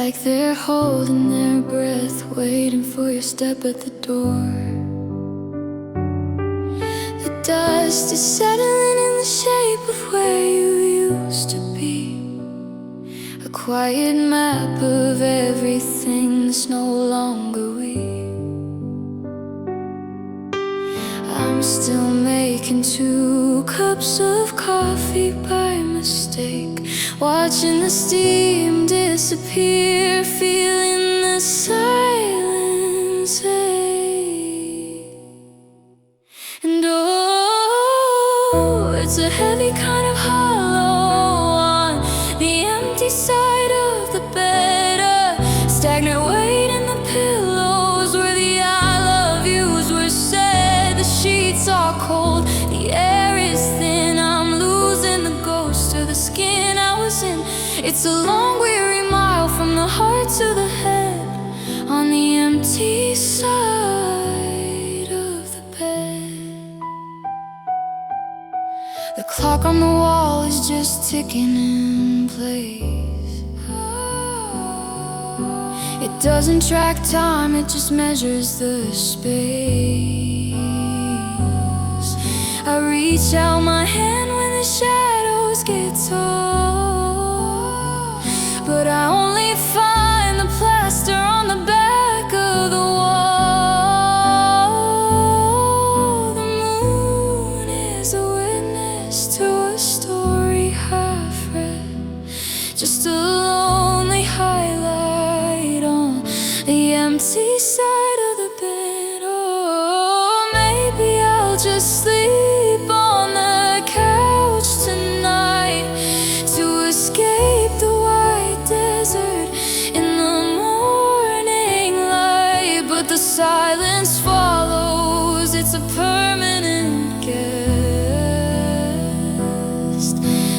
like they're holding their breath, waiting for your step at the door. The dust is settling in the shape of where you used to be, a quiet map of everything that's no longer we. I'm still making 2 cups of coffee by mistake, watching the steam disappear, feeling the silence ache. And oh, it's a heavy kind of hollow on the empty side of the bed, a stagnant weight in the pillows where the I love yous were said. The sheets are cold, the air is thin, I'm losing the ghost of the skin I was in. It's a long weary mile from the heart to the head, on the empty side of the bed. The clock on the wall is just ticking in place. It doesn't track time, it just measures the space. I reach out my hand when the shadows get tall, but I only find the plaster on the back of the wall. The moon is a witness to a story half read, just a lonely highlight on the empty side of the bed. Oh, maybe I'll just sleep on the couch tonight to escape the white desert in the morning light. But the silence follows, it's a permanent guest,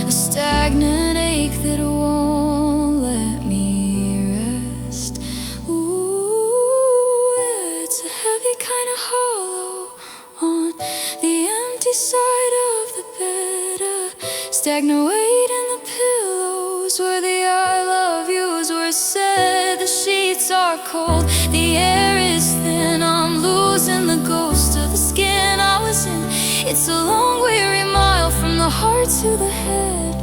a stagnant ache that won't let me rest. Ooh, it's a heavy kind of hollow on the empty side of the bed, a stagnant weight in the pillows where the I love yous were said. The sheets are cold, the air is thin, I'm losing the ghost of the skin I was in. It's a long weary mile from the heart to the head,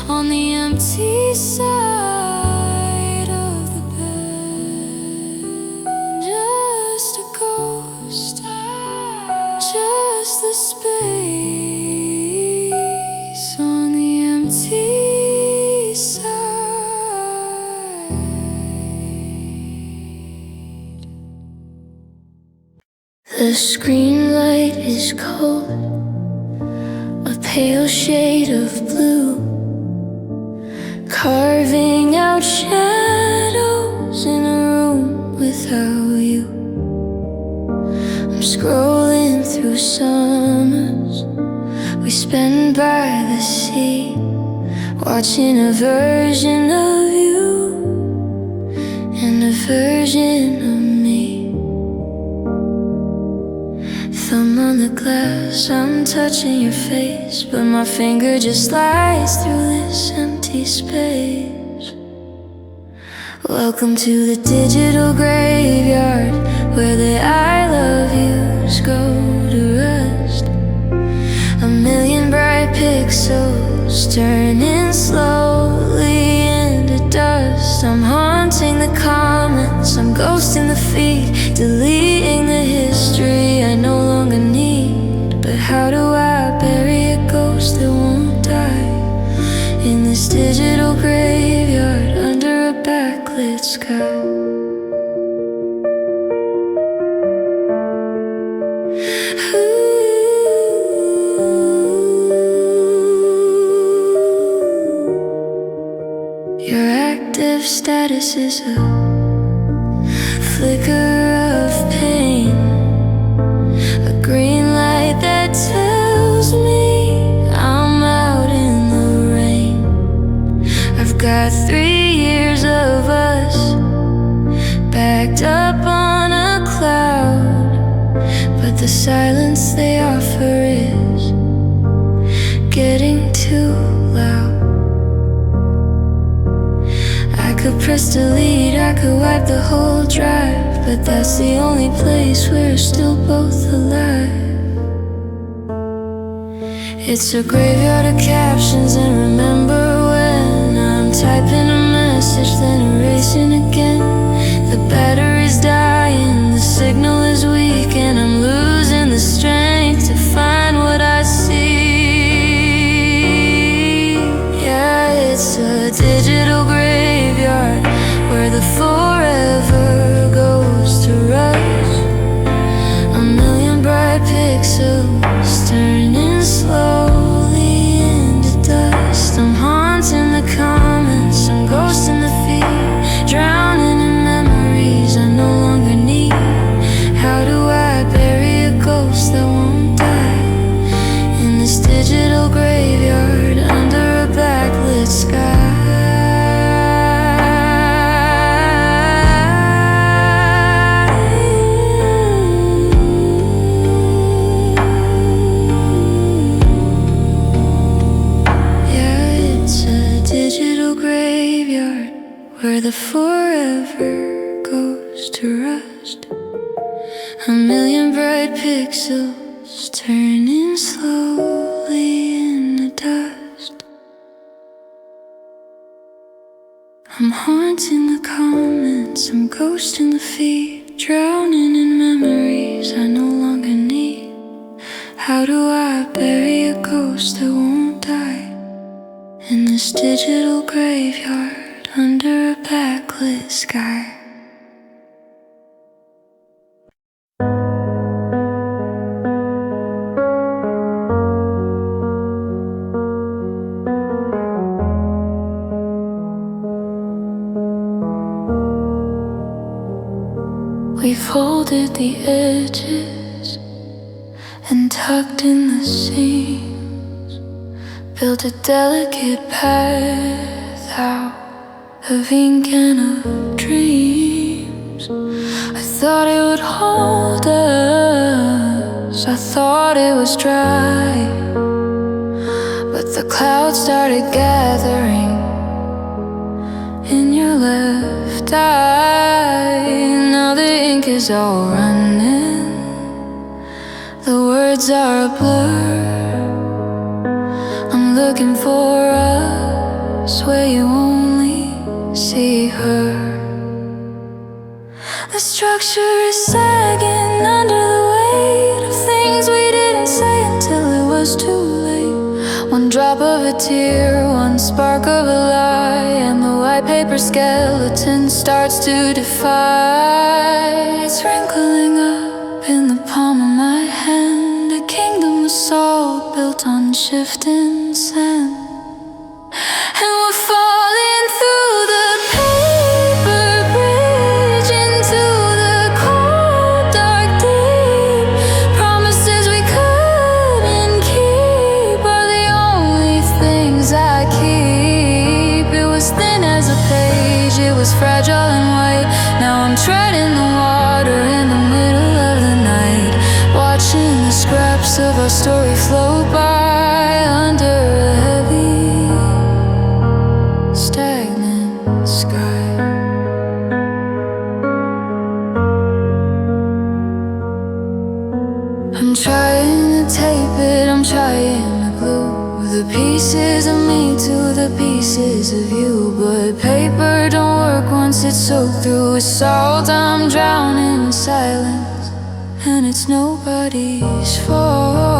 on the empty side of the bed. Just a ghost, just the space on the empty side. The screen light is cold, a pale shade of blue, carving out shadows in a room without you. I'm scrolling through summers we spend by the sea, watching a version of you and a version of me. Thumb on the glass, I'm touching your face, but my finger just slides through this empty space. Welcome to the digital graveyard, where the I love yous go to rest. A million bright pixels turning slowly into dust. I'm haunting the comments, I'm ghosting the feed, deleting the history I no longer need. But how do I bury a ghost that won't die in this digital graveyard under a backlit sky? Your active status is a flicker of pain, a green light that tells me I'm out in the rain. I've got 3 years of us backed up on a cloud, but the silence they offer is getting too loud. I could press delete, I could wipe the whole drive, but that's the only place we're still both alive. It's a graveyard of captions, and remember when I'm typing a message, then erasing again. The battery's dying, the signal is weak, and I'm losing the strength to find what I see. Yeah, it's a digital graveyard where the forever goes to rust. A million bright pixels turning slowly into dust. I'm haunting the comments, I'm ghosting the feed, drowning in memories I no longer need. How do I bury a ghost that won't die in this digital graveyard under a backlit sky? Where the forever goes to rust. A million bright pixels turning slowly into dust. I'm haunting the comments, I'm ghosting the feed, drowning in memories I no longer need. How do I bury a ghost that won't die in this digital graveyard under a backlit sky? We folded the edges and tucked in the seams, built a delicate path out of ink and of dreams. I thought it would hold us, I thought it was dry, but the clouds started gathering in your left eye. Now the ink is all running, the words are a blur. I'm looking for us where you only see her. The structure is sagging under the weight of things we didn't say until it was too late. One drop of a tear, one spark of a lie, and the white paper skeleton starts to defy. It's wrinkling up in the palm of my hand, a kingdom of salt built on shifting sand. And we're falling through the paper bridge into the cold, dark deep. Promises we couldn't keep are the only things I keep. It was thin as a page, it was fragile and white. Now I'm treading the water in the middle of the night, watching the scraps of our story float by under a heavy stagnant sky. I'm trying to tape it, I'm trying to glue the pieces of me to the pieces of you, but paper don't work once it's soaked through with salt. I'm drowning in silence, and it's nobody's fault.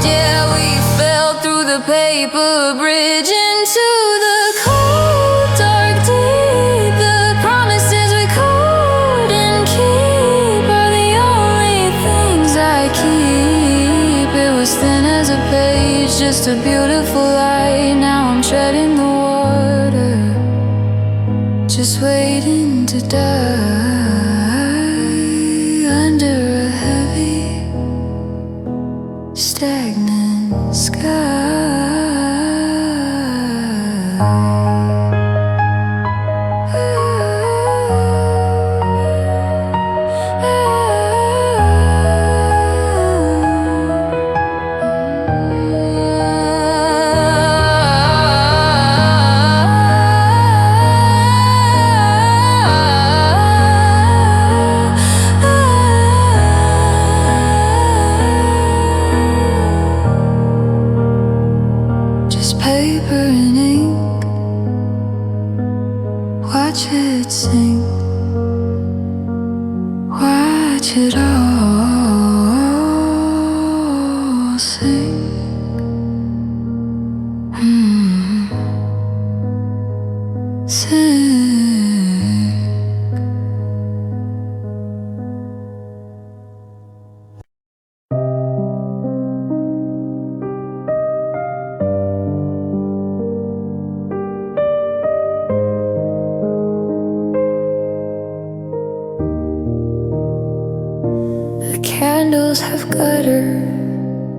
Yeah, we fell through the paper bridge into the cold, dark deep. The promises we couldn't keep are the only things I keep. It was thin as a page, just a beautiful light. Now I'm treading the water, just waiting to die under a heavy stagnant sky. it sing. Watch it all sing. Sing. The candles have gutter,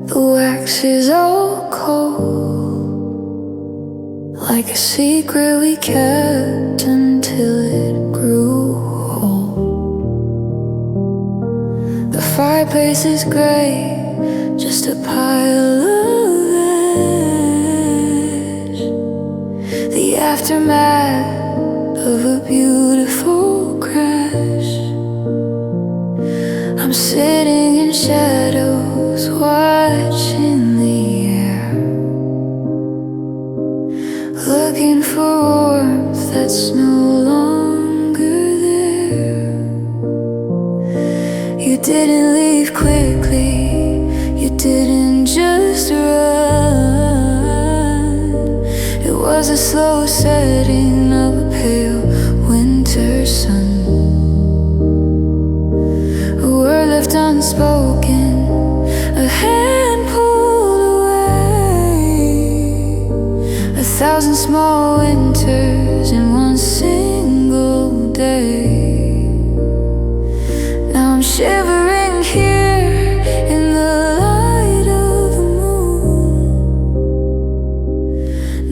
the wax is all cold, like a secret we kept until it grew old. The fireplace is gray, just a pile of ash, the aftermath of a beautiful crash. I'm sitting in shadows, watching the air, looking for warmth that's no longer there. You didn't leave quickly, you didn't just run. It was a slow setting of a pale winter sun, a word left unspoken, a hand pulled away, 1,000 small winters in one single day. Now I'm shivering here in the light of the moon,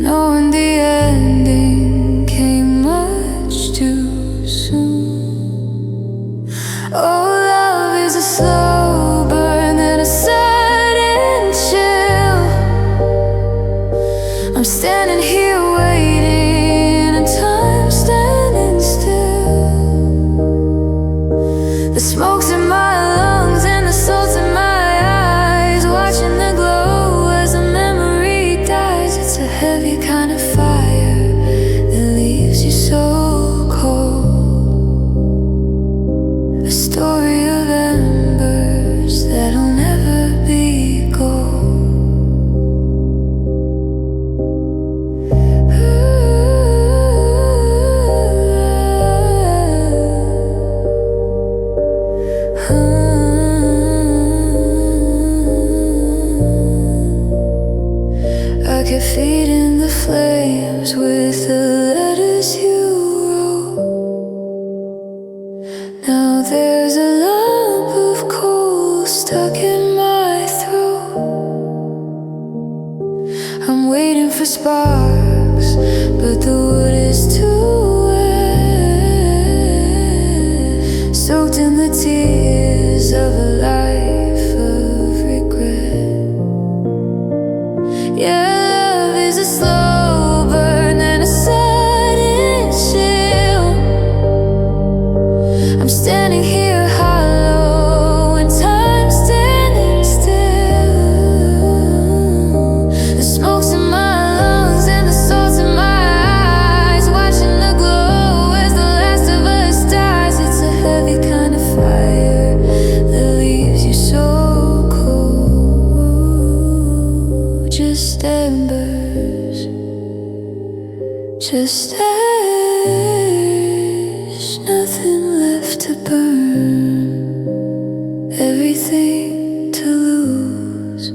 knowing the ending came much too soon. Oh, love is a slow burn and a sudden chill. I'm standing here waiting and time standing still. The smoke's in my lungs and the salt's in my eyes, watching the glow as the memory dies. It's a heavy kind of fire that leaves you so cold, a story of embers that'll never be gold. I kept feeding the flames with the letters you wrote. Now there's a lump of coal stuck in my throat. I'm waiting for sparks, but the wood is too wet, soaked in the tears of a life of regret. Yeah, love is a slow burn and a sudden chill. I'm standing here hollow and time standing still. The smoke's in my lungs and the salt's in my eyes, watching the glow as the last of us dies. It's a heavy kind of fire that leaves you so cold. Just embers, just ash, nothing left to burn, everything to lose.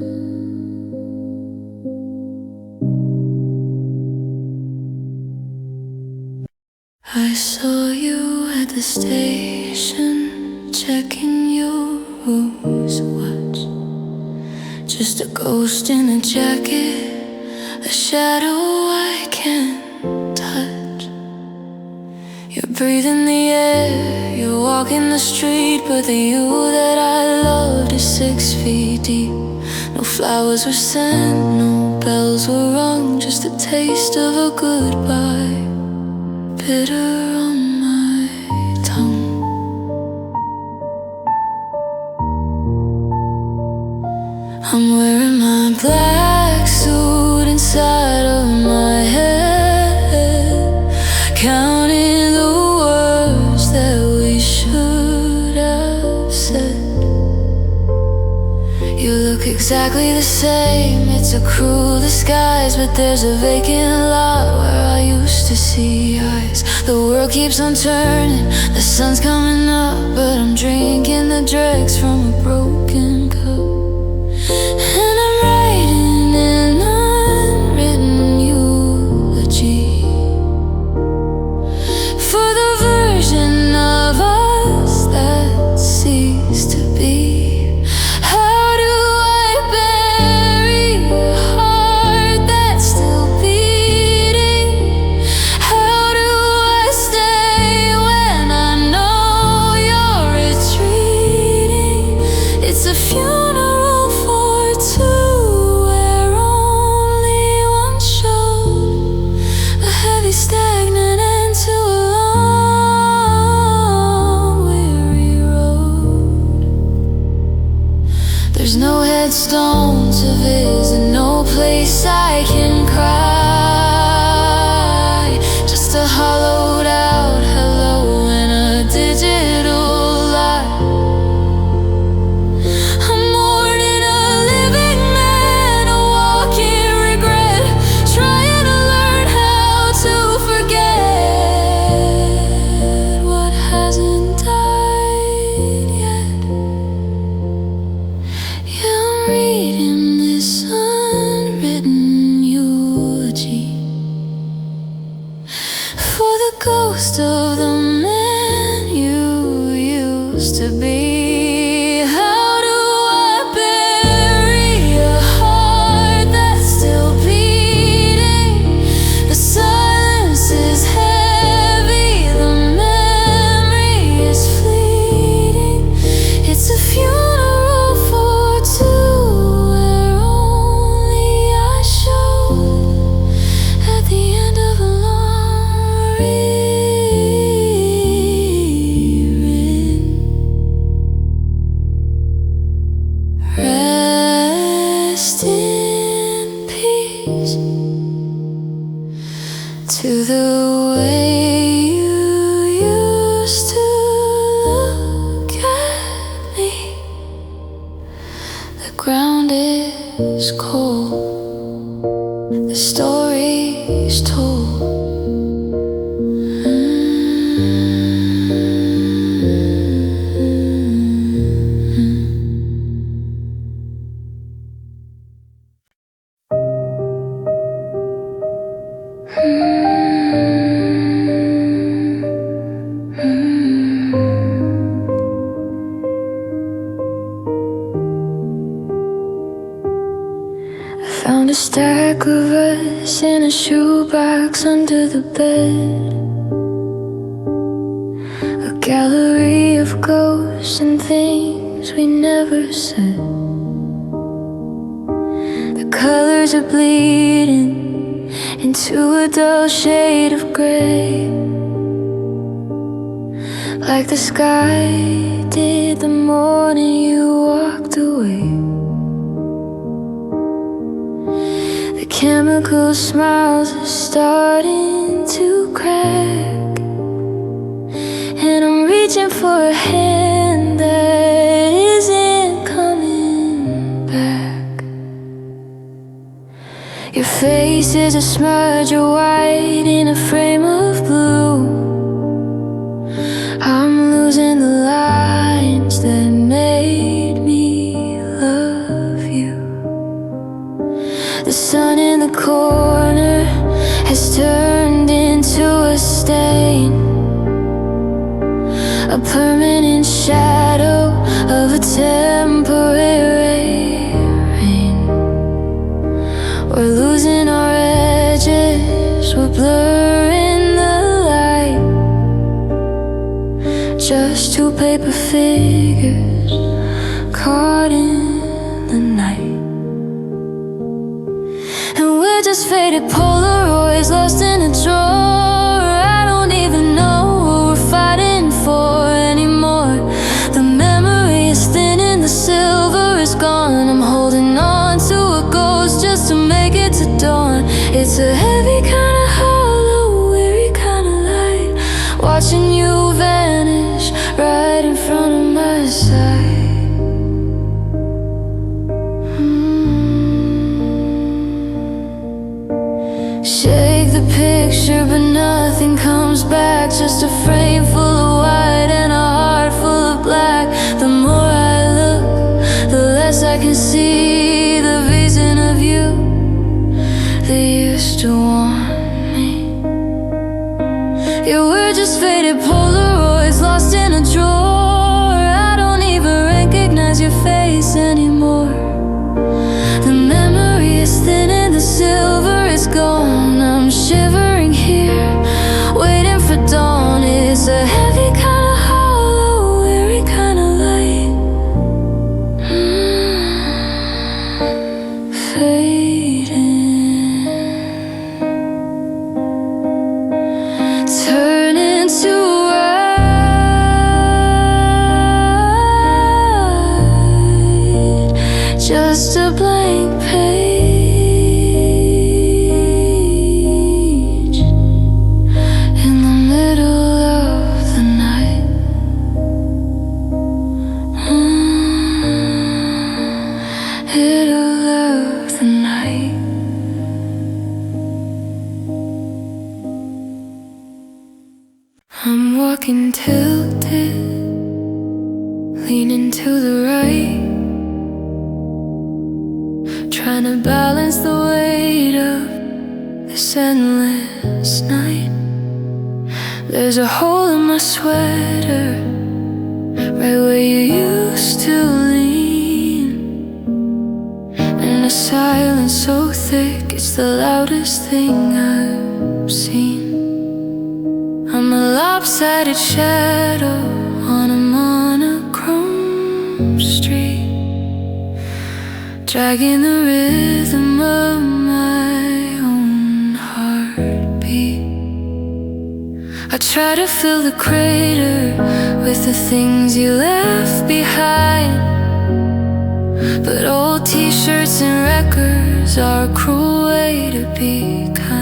I saw you at the station, checking your Rose watch. Just a ghost in a jacket, a shadow I can't touch. You're breathing the air, you're walking the street, but the you that I loved is 6 feet deep. No flowers were sent, no bells were rung, just a taste of a goodbye, bitter on my tongue. I'm wearing my black suit inside of my head, counting the words same, it's a cruel disguise, but there's a vacant lot where I used to see eyes. The world keeps on turning, the sun's coming up, but I'm drinking the dregs from a broken cup. And I'm writing an unwritten eulogy for the version of us that ceased to be. There's no headstone to visit, no place I can cry, just a hollowed out hello and a digital lie. I'm mourning a living man, a walking regret, trying to learn how to forget what hasn't died yet. Reading this unwritten eulogy for the ghost of the man you used to be. How do I bury a heart that's still beating? The silence is heavy, the memory is fleeting. It's a funeral for two. Rest in peace to the way you used to look at me. The ground is cold, the story's told. Found a stack of us in a shoebox under the bed, a gallery of ghosts and things we never said. The colors are bleeding into a dull shade of gray, like the sky did the morning you walked away. The chemical smiles are starting to crack, and I'm reaching for a hand that isn't coming back. Your face is a smudge of white in a frame of blue. I'm losing the lines that made me love you. The sun in the corner has turned into a stain, a permanent shadow of a temporary rain. We're losing our edges, we're blurring the light, just two paper figures caught in the night. And we're just faded Polaroids lost in a drawer. I don't even know what we're fighting for anymore. The memory is thin and the silver is gone. I'm holding on to a ghost just to make it to dawn. It's a heavy kind of hollow, weary kind of light, watching you vanish right in front of my sight. Shake the picture, but nothing comes back. Just a frame full of white and a heart full of black. The more I look, the less I can see the vision of you that used to want me. Yeah, we're just faded Polaroids lost in a drawer. I don't even recognize your face anymore. The memory is thin and the silver is gone. I'm shivering here, waiting for dawn. It's a heavy kind of hollow, weary kind of light. Fading, turning to white, just a blank page in the middle of the night. Middle of the night. I'm walking tilted, leaning to the right, trying to balance the weight of this endless night. There's a hole in my sweater, right where you used to lean, and the silence so thick, it's the loudest thing I've seen. I'm a lopsided shadow on a monochrome street, dragging the rhythm of my own heartbeat. I try to fill the crater with the things you left behind, but old t-shirts and records are a cruel way to be kind.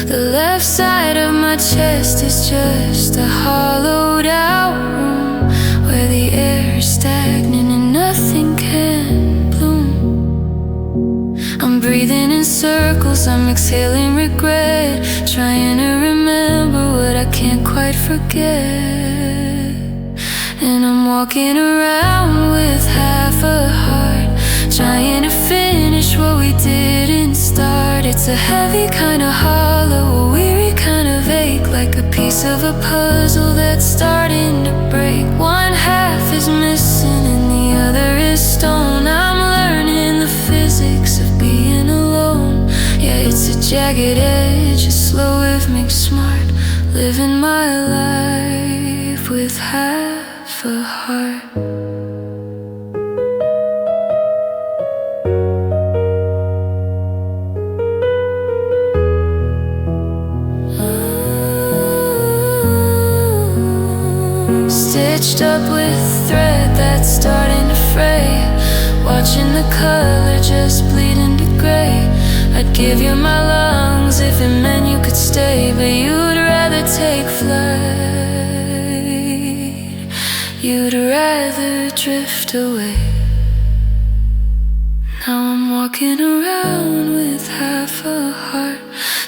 The left side of my chest is just a hollowed out room where the air is stagnant and nothing can bloom. I'm breathing in circles, I'm exhaling regret, trying to remember what I can't quite forget. And I'm walking around with half a heart, trying to finish what we didn't start. It's a heavy kind of hollow, a weary kind of ache, like a piece of a puzzle that's starting to break. One half is missing and the other is stone. I'm learning the physics of being alone. Yeah, it's a jagged edge, a slow rhythmic smart, living my life with half a heart. Stitched up with thread that's starting to fray, watching the color just bleed into gray. I'd give you my lungs if it meant you could stay, but you'd rather take flight. You'd rather drift away. Now I'm walking around with half a heart,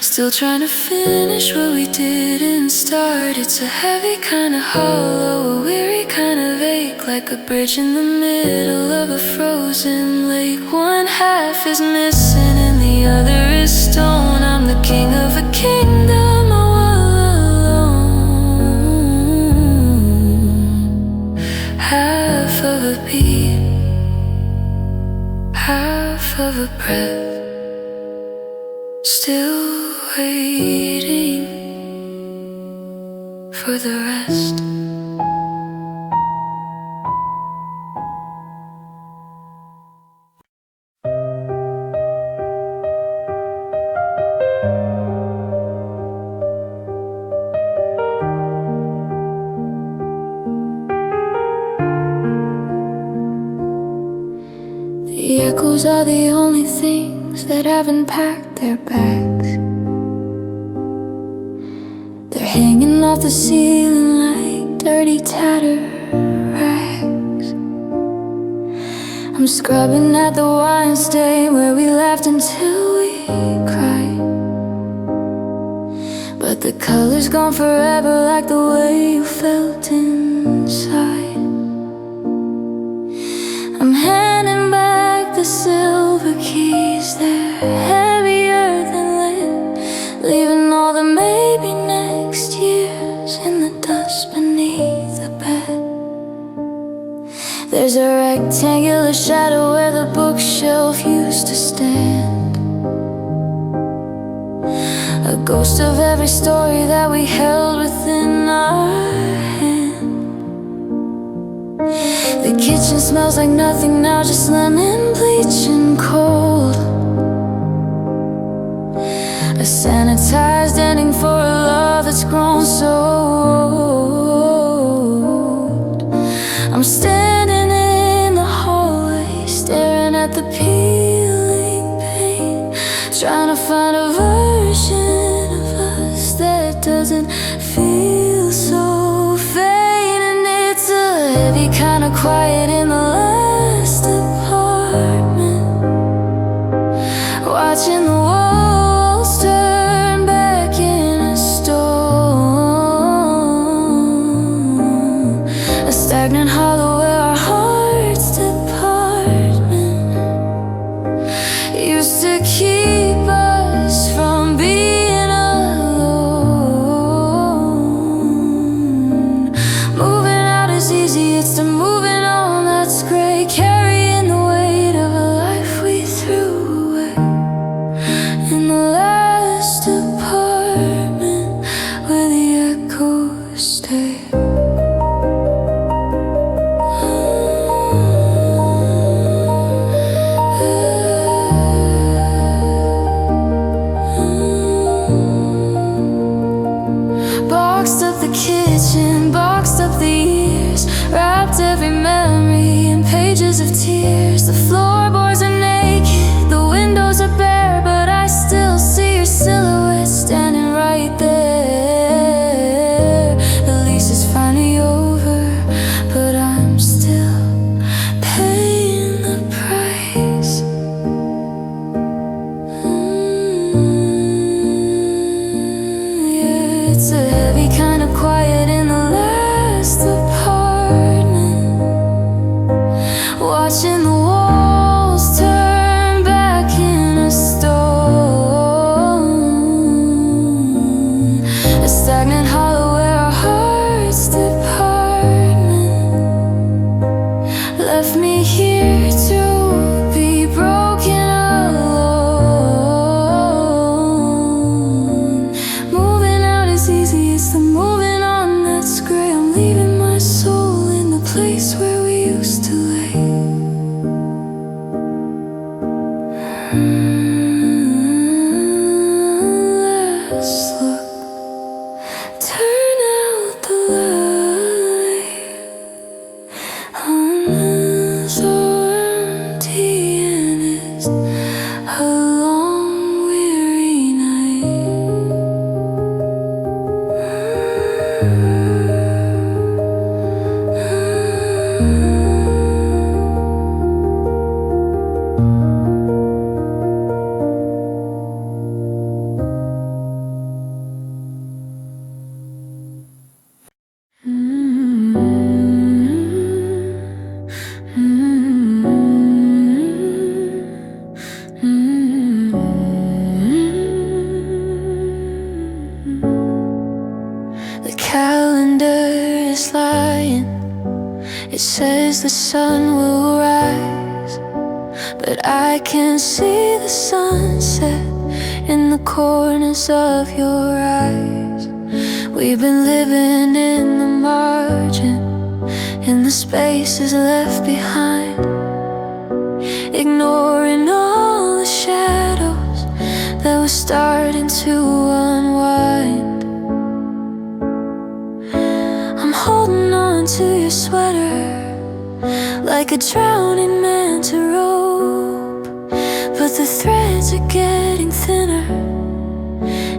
still trying to finish what we didn't start. It's a heavy kind of hollow, a weary kind of ache, like a bridge in the middle of a frozen lake. One half is missing and the other is stone. I'm the king of a kingdom all alone. Half of a beat, half of a breath, still waiting for the rest. The echoes are the only things that haven't packed their bags. They're hanging off the ceiling like dirty tattered rags. I'm scrubbing at the wine stain where we laughed until we cried. But the color's gone forever, like the way you felt inside. I'm handing back the silver keys, they're heavier than lead, leaving all the maybe next years in the dust beneath the bed. There's a rectangular shadow where the bookshelf used to stand, a ghost of every story that we held within our hand. The kitchen smells like nothing now, just lemon, bleach and cold. A sanitized ending for a love that's grown so old. I'm standing in the hallway, staring at the peeling paint, trying to find a version of us that doesn't feel so faint. And it's a heavy kind of quiet in the last apartment, watching the walls turn back in a stone, a stagnant hollow where our hearts' department used to keep us from being alone. Moving out is easy, it's the moving on that's great, carrying the weight of a life we threw away in the last apartment where the echoes stay. Boxed up the kitchen, boxed up the years, wrapped every memory in pages of tears. The floorboards are naked, the windows are bare, but I still see your silhouette standing right there. The lease is finally over, but I'm still paying the price. Yeah, it's a heavy kind of quiet in the last apartment, watching the walls turn back in a stone, a stagnant hollow where our hearts' department left me here to be broken alone. Moving out is easy, it's the moving on that's great. I'm leaving my soul in the place where we used to lay. Last look, turn out the light on this empty, and it's a long weary The calendar is lying, it says the sun will rise, but I can see the sunset in the corners of your eyes. We've been living in the margin, in the spaces left behind, ignoring all the shadows that were starting to unwind. I'm holding on to your sweater like a drowning man to rope, but the threads are getting thinner,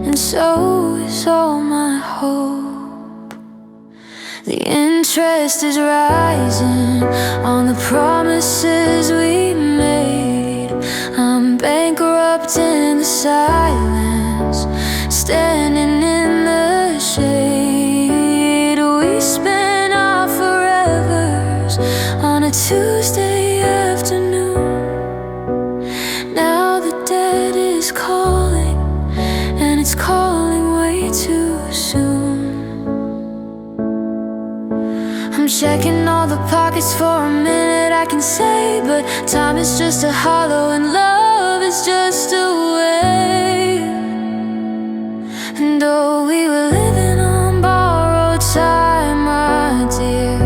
and so is all my hope. The Interest is rising on the promises we made. I'm bankrupt in the silence, standing in the shade. We spent our forevers on a Tuesday afternoon. Now the dead is calling, and it's calling way too soon. I'm checking all the pockets for a minute, I can say, but time is just a hollow and love is just a wave. And oh, we were living on borrowed time, my dear,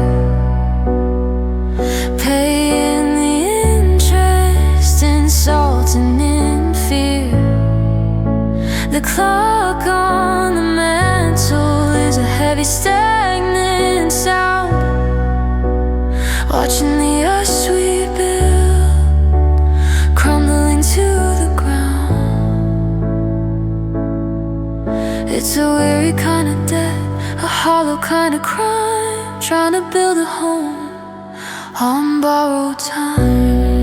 paying the interest, insulting in fear. The clock on the mantle is a heavy, stagnant sound, watching the us we built crumbling to the ground. It's a weary kind of debt, a hollow kind of crime, trying to build a home on borrowed time.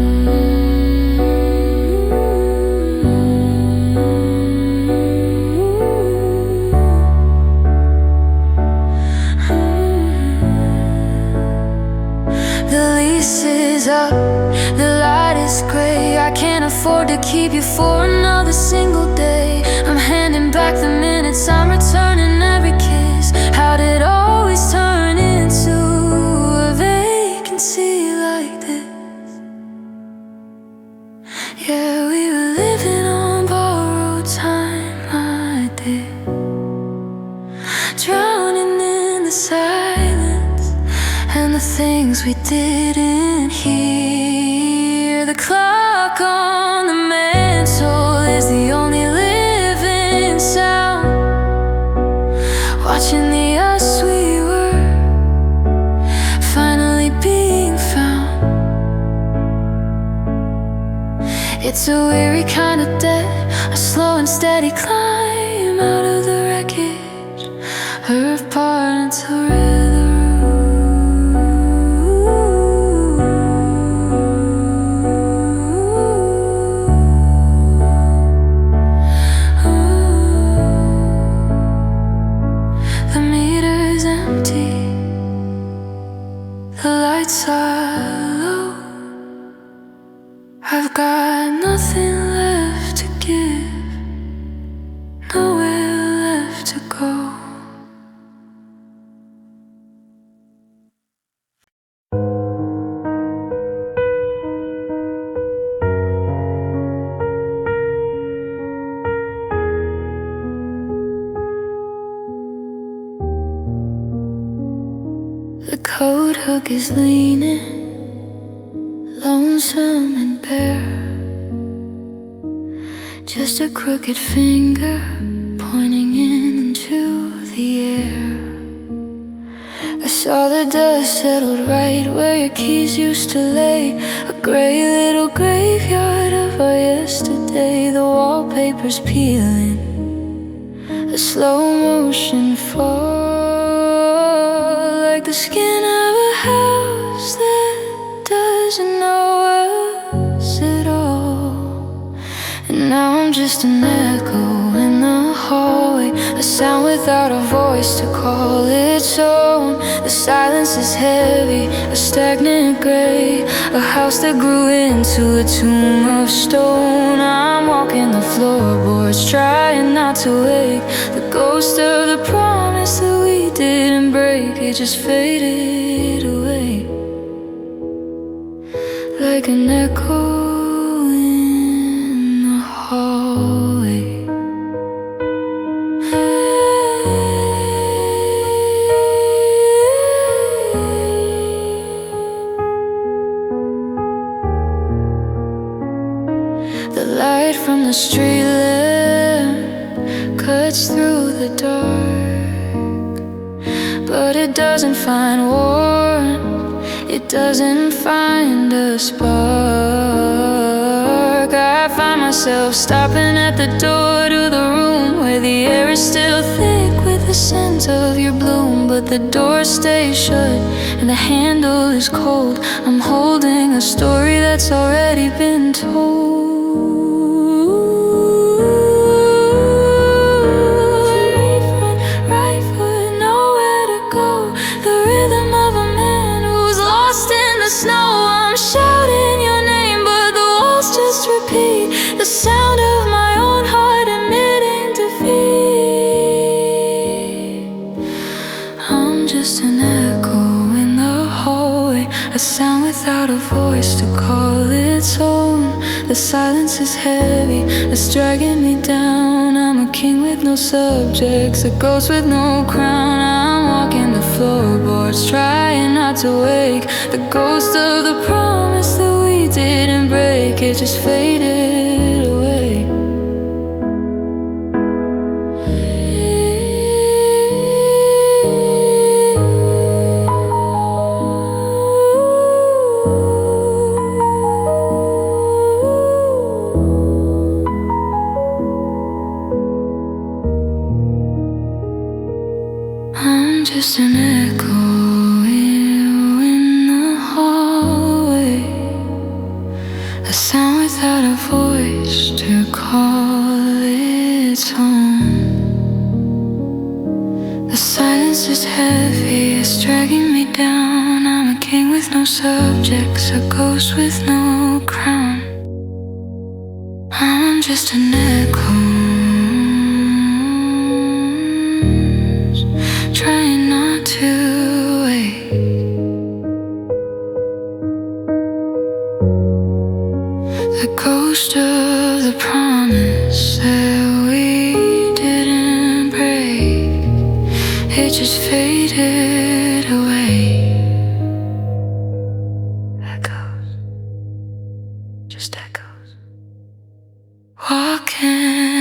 Up, the light is gray, I can't afford to keep you for another single day. I'm handing back the minutes, I'm returning every kiss. How'd it always turn into a vacancy like this? Yeah, we were living on borrowed time, I did, drowning in the silence and the things we didn't hear. The clock on the mantle is the only living sound, watching the us we were finally being found. It's a weary kind of debt, a slow and steady climb out of the wreckage, earth part into rhythm. The lights are low, I've got nothing left to give, nowhere left to go. The coat hook is leaning, lonesome and bare, just a crooked finger pointing into the air. I saw the dust settled right where your keys used to lay, a gray little graveyard of our yesterday. The wallpaper's peeling, a slow motion fall, like the skin of a house that doesn't know us at all. And now I'm just an echo in the hallway, a sound without a voice to call its own. The silence is heavy, a stagnant gray, a house that grew into a tomb of stone. I'm walking the floorboards, trying not to wake the ghost of the promise that we didn't break. It just faded away like an echo in the hallway. The light from the street lamp cuts through the dark, but it doesn't find warmth, it doesn't find a spark. I find myself stopping at the door to the room where the air is still thick with the scent of your bloom, but the door stays shut and the handle is cold. I'm holding a story that's already been told. Right foot, nowhere to go. The rhythm of a man who's lost in the snow. I'm shouting your name, but the walls just repeat the sound of my own heart admitting defeat. I'm just an echo in the hallway, a sound without a voice to call its own. The silence is heavy, it's dragging me down. I'm a king with no subjects, a ghost with no crown. I'm walking the floorboards, trying not to wake the ghost of the promise that we didn't break. It just faded away. I'm just an echo in the hallway, a sound without a voice to call its own. The silence is heavy, it's dragging me down. I'm a king with no subjects, a ghost with no crown. I'm just an echo, trying not to wake the ghost of the promise that we didn't break. It just faded away. Echoes, just echoes, walking